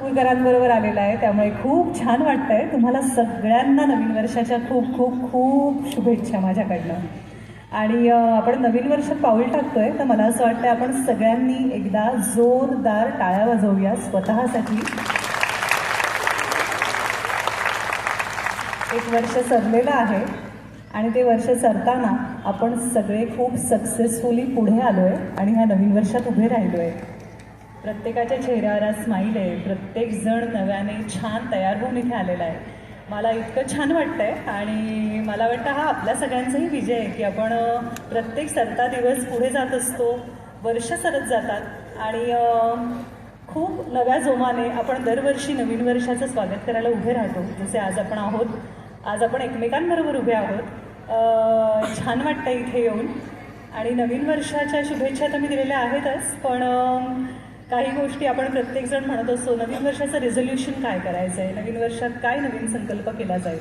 नागपूरकरांबरोबर आलेला आहे, त्यामुळे खूप छान वाटतंय. तुम्हाला सगळ्यांना नवीन वर्षाच्या खूप खूप खूप शुभेच्छा माझ्याकडनं. आणि आपण नवीन वर्षात पाऊल टाकतोय, तर मला असं वाटतं आपण सगळ्यांनी एकदा जोरदार टाळ्या वाजवूया स्वतःसाठी. एक वर्ष सरलेलं आहे आणि ते वर्ष सरताना आपण सगळे खूप सक्सेसफुली पुढे आलो आहे आणि ह्या नवीन वर्षात उभे राहिलो आहे. प्रत्येकाच्या चेहऱ्यावर स्माईल आहे. प्रत्येकजण नव्याने छान तयार होऊन इथे आलेला आहे. मला इतकं छान वाटतं आहे आणि मला वाटतं हा आपल्या सगळ्यांचाही विजय आहे की आपण प्रत्येक सरता दिवस पुढे जात असतो, वर्ष सरत जातात आणि खूप नव्या जोमाने आपण दरवर्षी नवीन वर्षाचं स्वागत करायला उभे राहतो. जसे आज आपण आहोत, आज आपण एकमेकांबरोबर उभे आहोत. छान वाटतं इथे येऊन. आणि नवीन वर्षाच्या शुभेच्छा तर मी दिलेल्या आहेतच, पण काही गोष्टी आपण प्रत्येकजण म्हणत असतो, नवीन वर्षाचं रेझोल्युशन काय करायचं आहे, नवीन वर्षात काय नवीन संकल्प केला जाईल.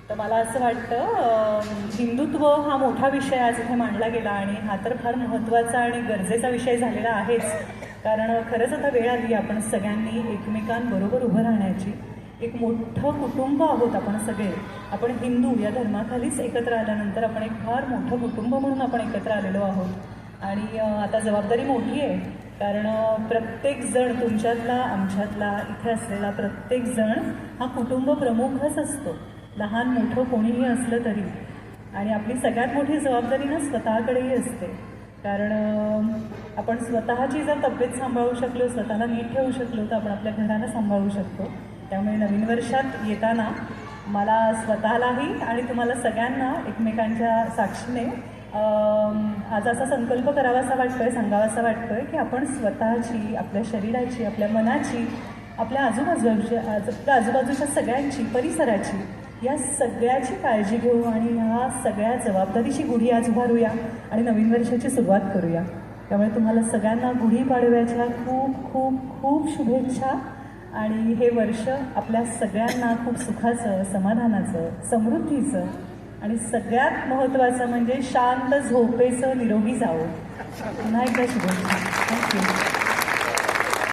तर मला असं वाटतं हिंदुत्व हा मोठा विषय आज इथे मांडला गेला आणि हा तर फार महत्त्वाचा आणि गरजेचा विषय झालेला आहेच. कारण खरंच आता वेळ आली आपण सगळ्यांनी एकमेकांबरोबर उभं राहण्याची. एक मोठं कुटुंब आहोत आपण सगळे. आपण हिंदू या धर्माखालीच एकत्र आल्यानंतर आपण एक फार मोठं कुटुंब म्हणून आपण एकत्र आलेलो आहोत. आणि आता जबाबदारी मोठी आहे, कारण प्रत्येकजण तुमच्यातला आमच्यातला इथे असलेला प्रत्येकजण हा कुटुंब प्रमुखच असतो, लहान मोठं कोणीही असलं तरी. आणि आपली सगळ्यात मोठी जबाबदारी ना स्वतःकडेही असते, कारण आपण स्वतःची जर तब्येत सांभाळू शकलो, स्वतःला नीट ठेवू शकलो, तर आपण आपल्या घराला सांभाळू शकतो. त्यामुळे नवीन वर्षात येताना मला स्वतःलाही आणि तुम्हाला सगळ्यांना एकमेकांच्या साक्षीने आज असा संकल्प करावासा वाटतो आहे, सांगावासा वाटतो आहे की आपण स्वतःची, आपल्या शरीराची, आपल्या मनाची, आपल्या आजूबाजूच्या सगळ्यांची, परिसराची, या सगळ्याची काळजी घेऊ आणि ह्या सगळ्या जबाबदारीची गुढी आज उभारूया आणि नवीन वर्षाची सुरुवात करूया. त्यामुळे तुम्हाला सगळ्यांना गुढीपाडव्याच्या खूप खूप खूप शुभेच्छा. आणि हे वर्ष आपल्या सगळ्यांना खूप सुखाचं, समाधानाचं, समृद्धीचं आणि सगळ्यात महत्त्वाचं म्हणजे शांत झोपेचं निरोगी जावं. पुन्हा एकदा शुभेच्छा. थँक्यू.